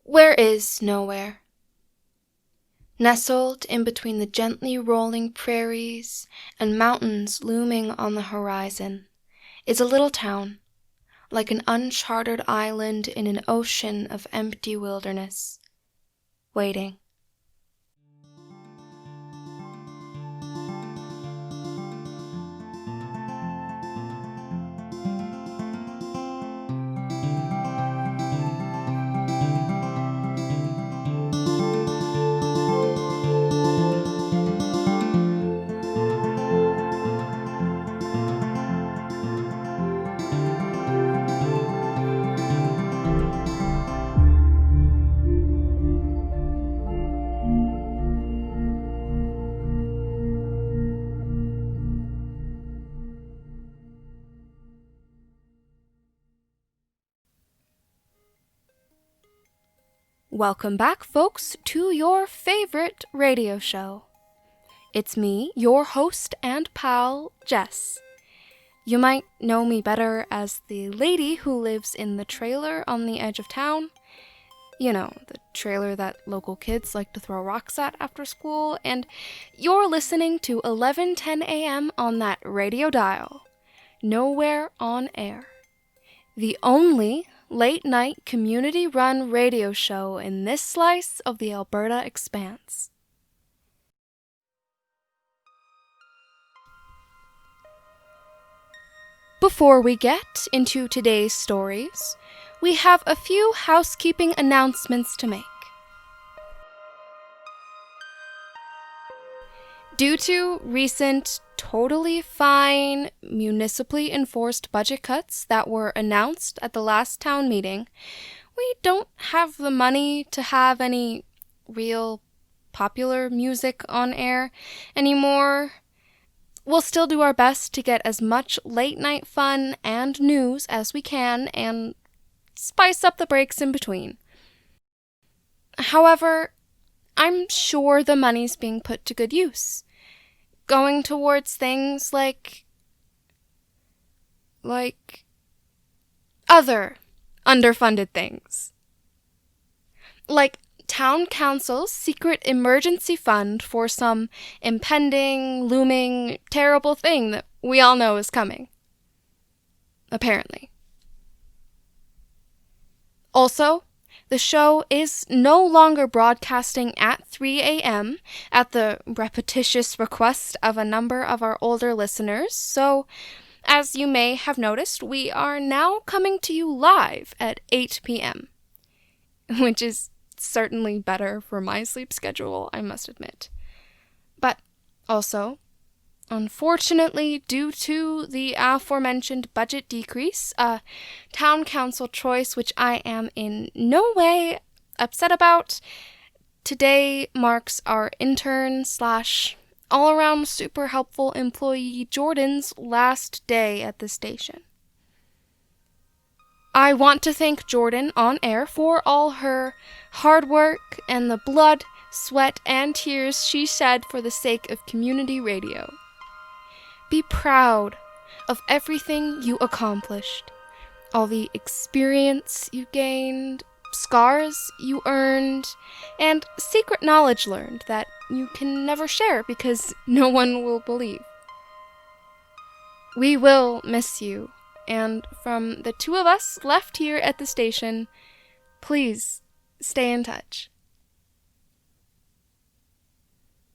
Where is nowhere? Nestled in between the gently rolling prairies and mountains looming on the horizon is a little town, like an uncharted island in an ocean of empty wilderness, waiting. Welcome back, folks, to your favorite radio show. It's me, your host and pal, Jess. You might know me better as the lady who lives in the trailer on the edge of town. You know, the trailer that local kids like to throw rocks at after school, and you're listening to 11:10 a.m. on that radio dial. Nowhere on Air. The only late-night community-run radio show in this slice of the Alberta expanse. Before we get into today's stories, we have a few housekeeping announcements to make. Due to recent totally fine municipally enforced budget cuts that were announced at the last town meeting, we don't have the money to have any real popular music on air anymore. We'll still do our best to get as much late-night fun and news as we can and spice up the breaks in between. However, I'm sure the money's being put to good use, going towards things like other underfunded things. Like town council's secret emergency fund for some impending, looming, terrible thing that we all know is coming. Apparently. Also, the show is no longer broadcasting at 3 a.m. at the repetitious request of a number of our older listeners, so as you may have noticed, we are now coming to you live at 8 p.m., which is certainly better for my sleep schedule, I must admit. But also, unfortunately, due to the aforementioned budget decrease, a town council choice which I am in no way upset about, today marks our intern / all-around super helpful employee Jordan's last day at the station. I want to thank Jordan on air for all her hard work and the blood, sweat, and tears she shed for the sake of community radio. Be proud of everything you accomplished, all the experience you gained, scars you earned, and secret knowledge learned that you can never share because no one will believe. We will miss you. And from the two of us left here at the station, please stay in touch.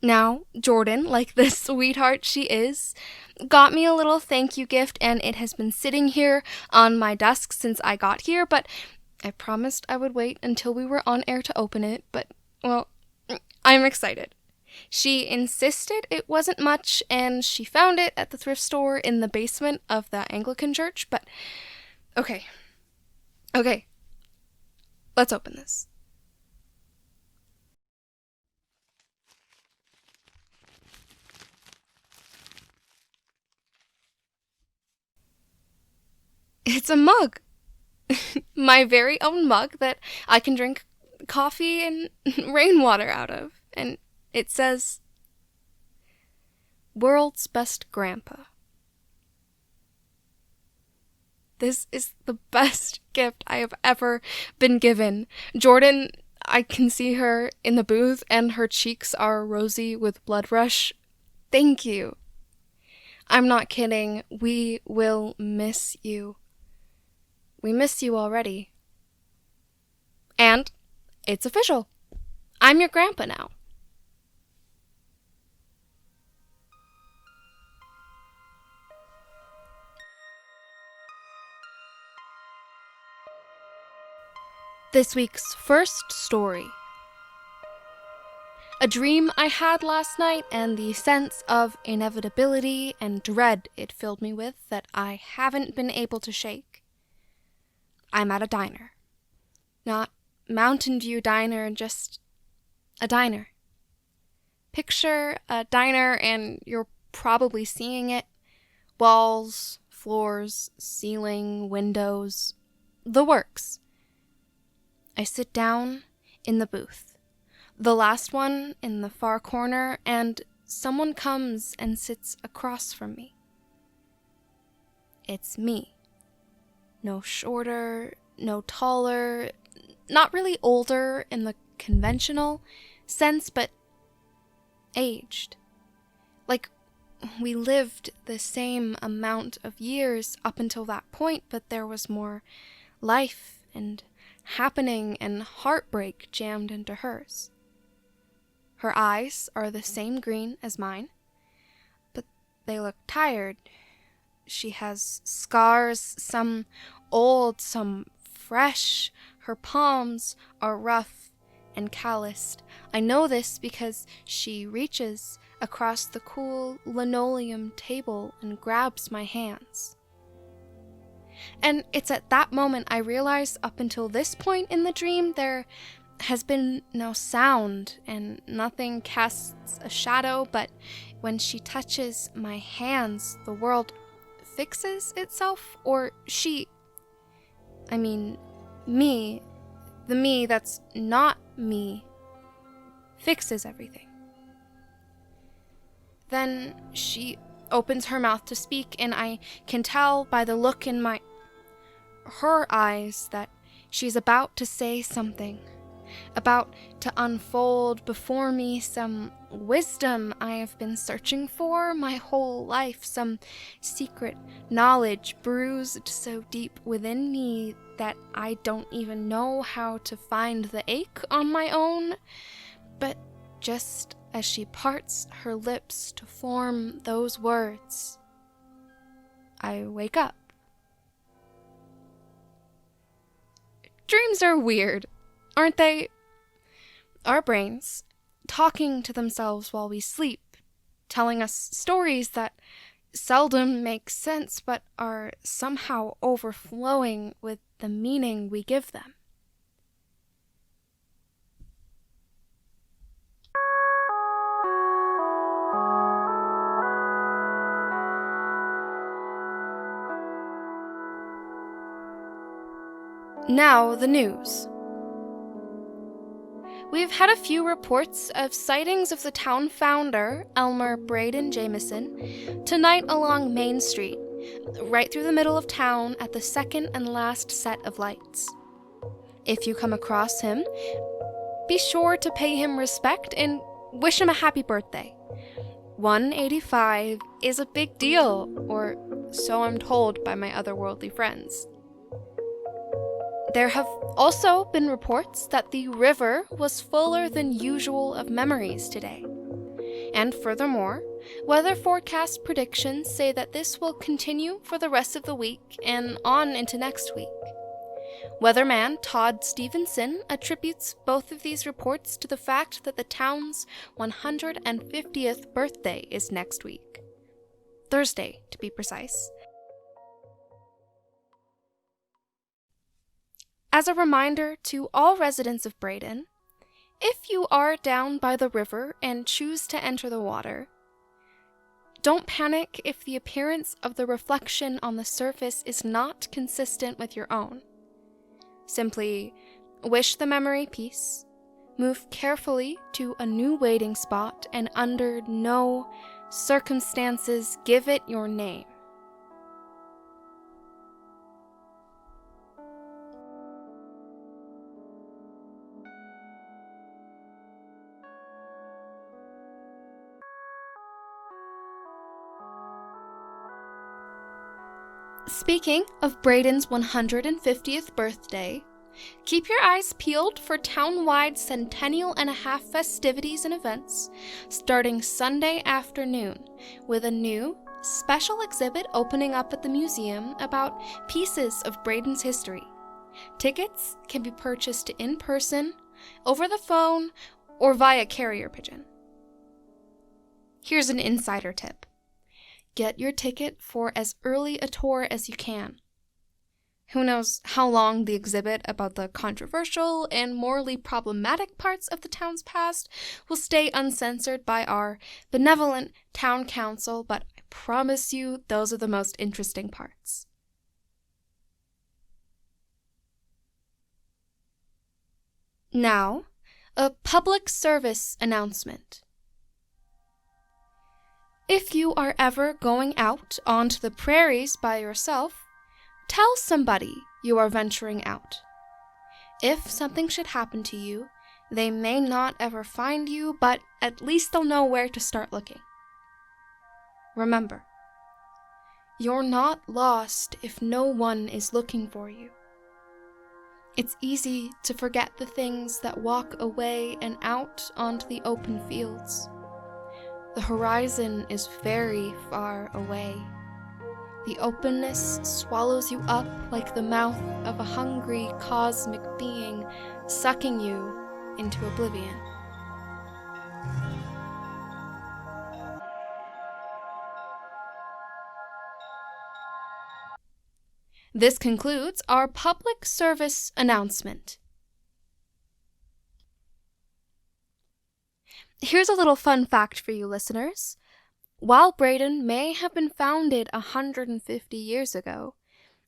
Now, Jordan, like the sweetheart she is, got me a little thank you gift, and it has been sitting here on my desk since I got here, but I promised I would wait until we were on air to open it, but, well, I'm excited. She insisted it wasn't much, and she found it at the thrift store in the basement of the Anglican church, but okay, let's open this. It's a mug. My very own mug that I can drink coffee and rainwater out of, and it says, "World's Best Grandpa." This is the best gift I have ever been given. Jordan, I can see her in the booth and her cheeks are rosy with blood rush. Thank you. I'm not kidding. We will miss you. We miss you already. And it's official. I'm your grandpa now. This week's first story. A dream I had last night and the sense of inevitability and dread it filled me with that I haven't been able to shake. I'm at a diner. Not Mountain View Diner, just a diner. Picture a diner and you're probably seeing it. Walls, floors, ceiling, windows, the works. I sit down in the booth, the last one in the far corner, and someone comes and sits across from me. It's me. No shorter, no taller, not really older in the conventional sense, but aged. Like we lived the same amount of years up until that point, but there was more life and happening and heartbreak jammed into hers. Her eyes are the same green as mine, but they look tired. She has scars, some old, some fresh. Her palms are rough and calloused. I know this because she reaches across the cool linoleum table and grabs my hands. And it's at that moment I realize up until this point in the dream there has been no sound and nothing casts a shadow, but when she touches my hands, the world fixes itself, or me, the me that's not me, fixes everything. Then she opens her mouth to speak, and I can tell by the look in her eyes that she's about to say something, about to unfold before me some wisdom I have been searching for my whole life, some secret knowledge bruised so deep within me that I don't even know how to find the ache on my own. But just as she parts her lips to form those words, I wake up. Dreams are weird, aren't they? Our brains, talking to themselves while we sleep, telling us stories that seldom make sense but are somehow overflowing with the meaning we give them. Now, the news. We've had a few reports of sightings of the town founder, Elmer Braden Jameson, tonight along Main Street, right through the middle of town at the second and last set of lights. If you come across him, be sure to pay him respect and wish him a happy birthday. 185 is a big deal, or so I'm told by my otherworldly friends. There have also been reports that the river was fuller than usual of memories today. And furthermore, weather forecast predictions say that this will continue for the rest of the week and on into next week. Weatherman Todd Stevenson attributes both of these reports to the fact that the town's 150th birthday is next week. Thursday, to be precise. As a reminder to all residents of Braden, if you are down by the river and choose to enter the water, don't panic if the appearance of the reflection on the surface is not consistent with your own. Simply wish the memory peace, move carefully to a new waiting spot, and under no circumstances give it your name. Speaking of Braden's 150th birthday, keep your eyes peeled for town-wide centennial and a half festivities and events starting Sunday afternoon with a new, special exhibit opening up at the museum about pieces of Braden's history. Tickets can be purchased in person, over the phone, or via carrier pigeon. Here's an insider tip. Get your ticket for as early a tour as you can. Who knows how long the exhibit about the controversial and morally problematic parts of the town's past will stay uncensored by our benevolent town council, but I promise you those are the most interesting parts. Now, a public service announcement. If you are ever going out onto the prairies by yourself, tell somebody you are venturing out. If something should happen to you, they may not ever find you, but at least they'll know where to start looking. Remember, you're not lost if no one is looking for you. It's easy to forget the things that walk away and out onto the open fields. The horizon is very far away. The openness swallows you up like the mouth of a hungry cosmic being, sucking you into oblivion. This concludes our public service announcement. Here's a little fun fact for you listeners. While Braden may have been founded 150 years ago,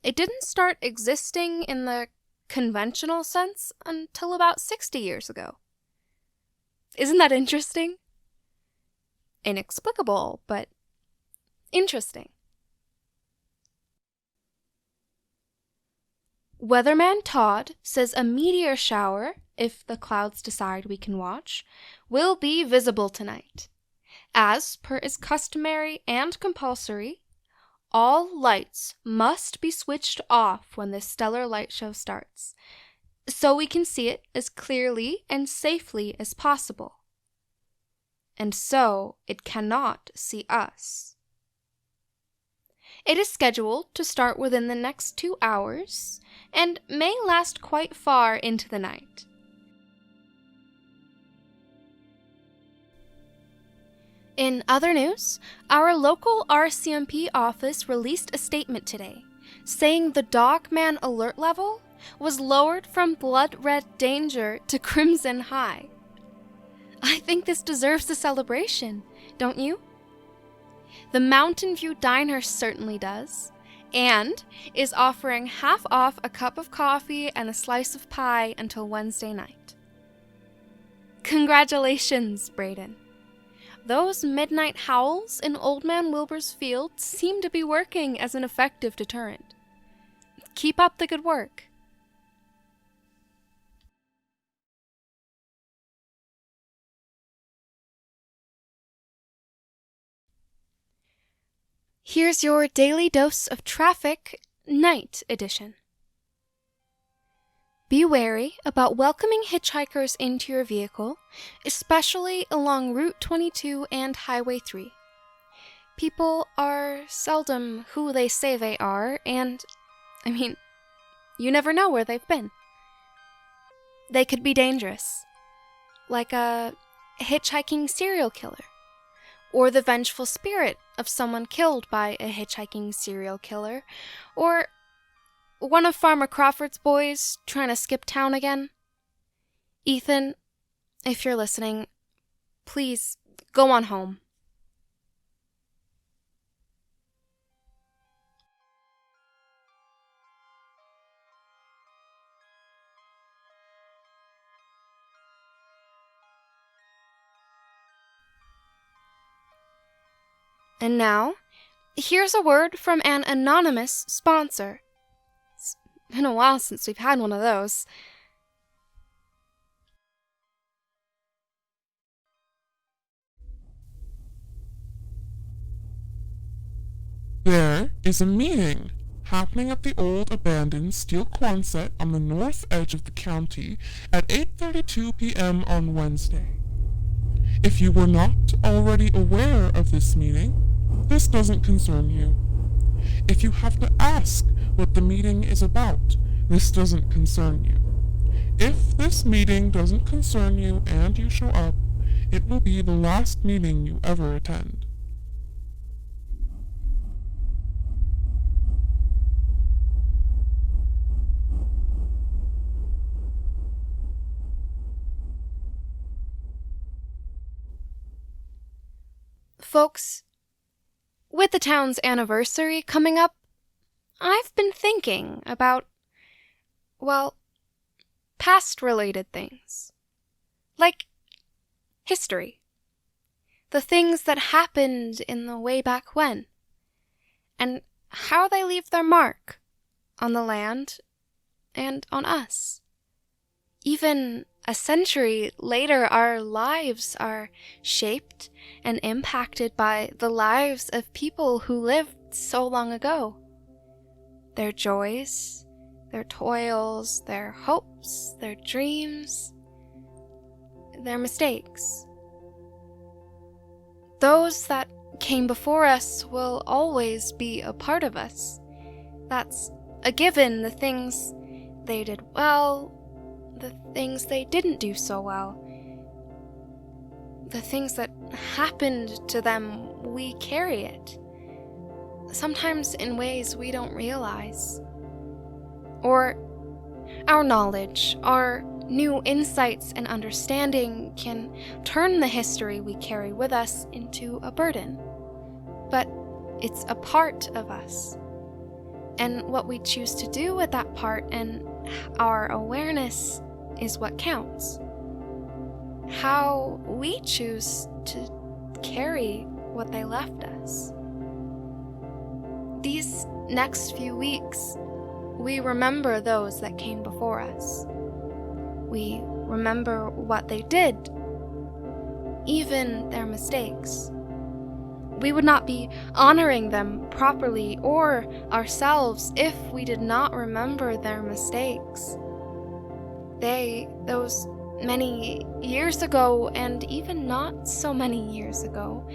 it didn't start existing in the conventional sense until about 60 years ago. Isn't that interesting? Inexplicable, but interesting. Weatherman Todd says a meteor shower, if the clouds decide we can watch, will be visible tonight. As per is customary and compulsory, all lights must be switched off when this stellar light show starts, so we can see it as clearly and safely as possible. And so it cannot see us. It is scheduled to start within the next 2 hours and may last quite far into the night. In other news, our local RCMP office released a statement today saying the Dogman alert level was lowered from blood red danger to crimson high. I think this deserves a celebration, don't you? The Mountain View Diner certainly does, and is offering half off a cup of coffee and a slice of pie until Wednesday night. Congratulations, Braden. Those midnight howls in Old Man Wilbur's field seem to be working as an effective deterrent. Keep up the good work. Here's your daily dose of traffic, night edition. Be wary about welcoming hitchhikers into your vehicle, especially along Route 22 and Highway 3. People are seldom who they say they are, and, you never know where they've been. They could be dangerous, like a hitchhiking serial killer, or the vengeful spirit of someone killed by a hitchhiking serial killer, or one of Farmer Crawford's boys trying to skip town again. Ethan, if you're listening, please go on home. And now, here's a word from an anonymous sponsor. It's been a while since we've had one of those. There is a meeting happening at the old abandoned steel corn set on the north edge of the county at 8:32 p.m. on Wednesday. If you were not already aware of this meeting, this doesn't concern you. If you have to ask what the meeting is about, this doesn't concern you. If this meeting doesn't concern you and you show up, it will be the last meeting you ever attend. Folks, with the town's anniversary coming up, I've been thinking about, well, past-related things. Like history. The things that happened in the way back when. And how they leave their mark on the land and on us. Even a century later, our lives are shaped and impacted by the lives of people who lived so long ago. Their joys, their toils, their hopes, their dreams, their mistakes. Those that came before us will always be a part of us. That's a given. The things they did well, the things they didn't do so well, the things that happened to them, we carry it. Sometimes in ways we don't realize. Or our knowledge, our new insights and understanding can turn the history we carry with us into a burden. But it's a part of us. And what we choose to do with that part and our awareness is what counts. How we choose to carry what they left us. These next few weeks, we remember those that came before us. We remember what they did, even their mistakes. We would not be honoring them properly or ourselves if we did not remember their mistakes. Those many years ago, and even not so many years ago,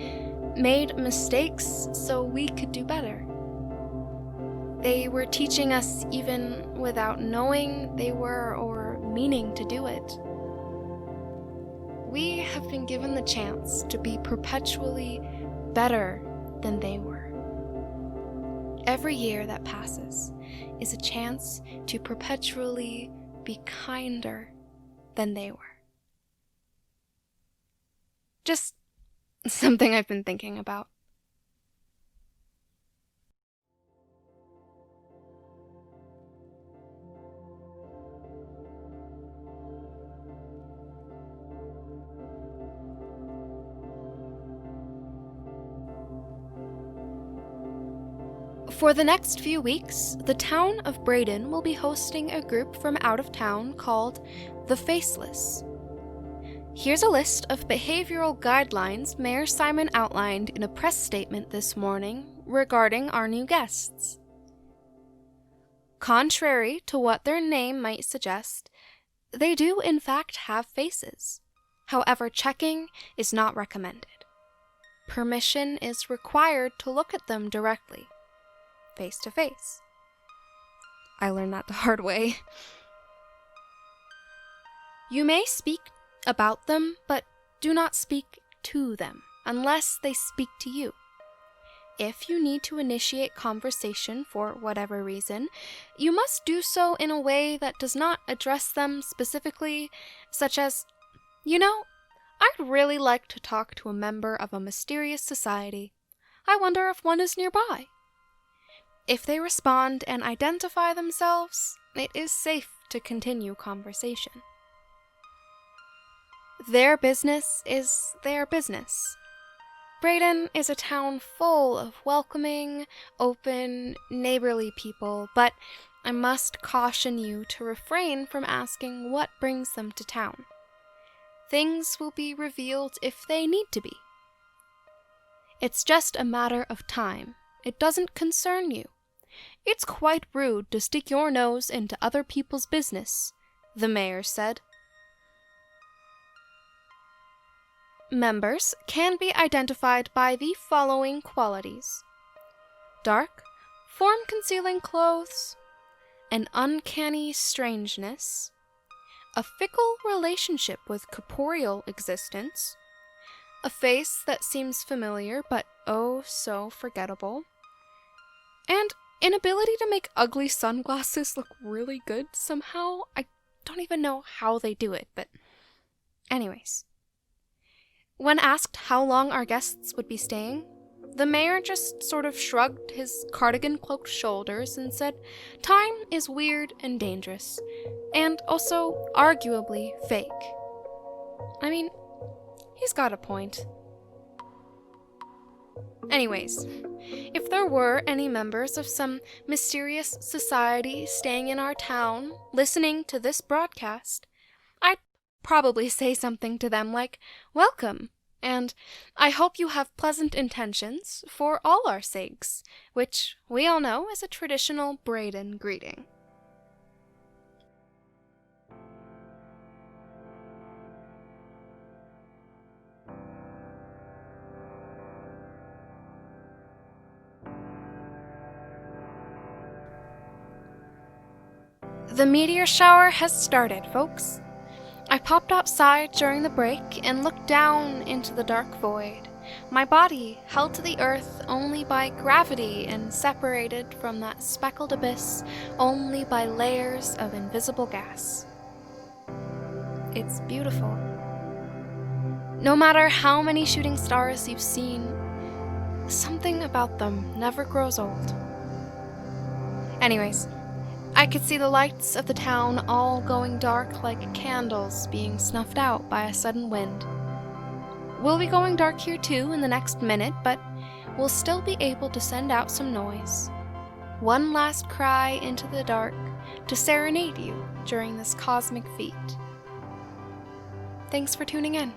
made mistakes so we could do better. They were teaching us even without knowing they were or meaning to do it. We have been given the chance to be perpetually better than they were. Every year that passes is a chance to perpetually be kinder than they were. Just something I've been thinking about. For the next few weeks, the town of Braden will be hosting a group from out of town called the Faceless. Here's a list of behavioral guidelines Mayor Simon outlined in a press statement this morning regarding our new guests. Contrary to what their name might suggest, they do in fact have faces. However, checking is not recommended. Permission is required to look at them directly, face to face. I learned that the hard way. You may speak about them, but do not speak to them unless they speak to you. If you need to initiate conversation for whatever reason, you must do so in a way that does not address them specifically, such as, I'd really like to talk to a member of a mysterious society. I wonder if one is nearby. If they respond and identify themselves, it is safe to continue conversation. Their business is their business. Braden is a town full of welcoming, open, neighborly people, but I must caution you to refrain from asking what brings them to town. Things will be revealed if they need to be. It's just a matter of time. It doesn't concern you. "It's quite rude to stick your nose into other people's business," the mayor said. Members can be identified by the following qualities: dark, form-concealing clothes, an uncanny strangeness, a fickle relationship with corporeal existence, a face that seems familiar but oh so forgettable, and an ability to make ugly sunglasses look really good somehow. I don't even know how they do it, but anyways. When asked how long our guests would be staying, the mayor just sort of shrugged his cardigan-cloaked shoulders and said, "Time is weird and dangerous, and also arguably fake." I mean, he's got a point. Anyways, if there were any members of some mysterious society staying in our town listening to this broadcast, I'd probably say something to them like, "Welcome, and I hope you have pleasant intentions for all our sakes," which we all know is a traditional Braden greeting. The meteor shower has started, folks. I popped outside during the break and looked down into the dark void, my body held to the earth only by gravity and separated from that speckled abyss only by layers of invisible gas. It's beautiful. No matter how many shooting stars you've seen, something about them never grows old. Anyways, I could see the lights of the town all going dark like candles being snuffed out by a sudden wind. We'll be going dark here too in the next minute, but we'll still be able to send out some noise. One last cry into the dark to serenade you during this cosmic feat. Thanks for tuning in.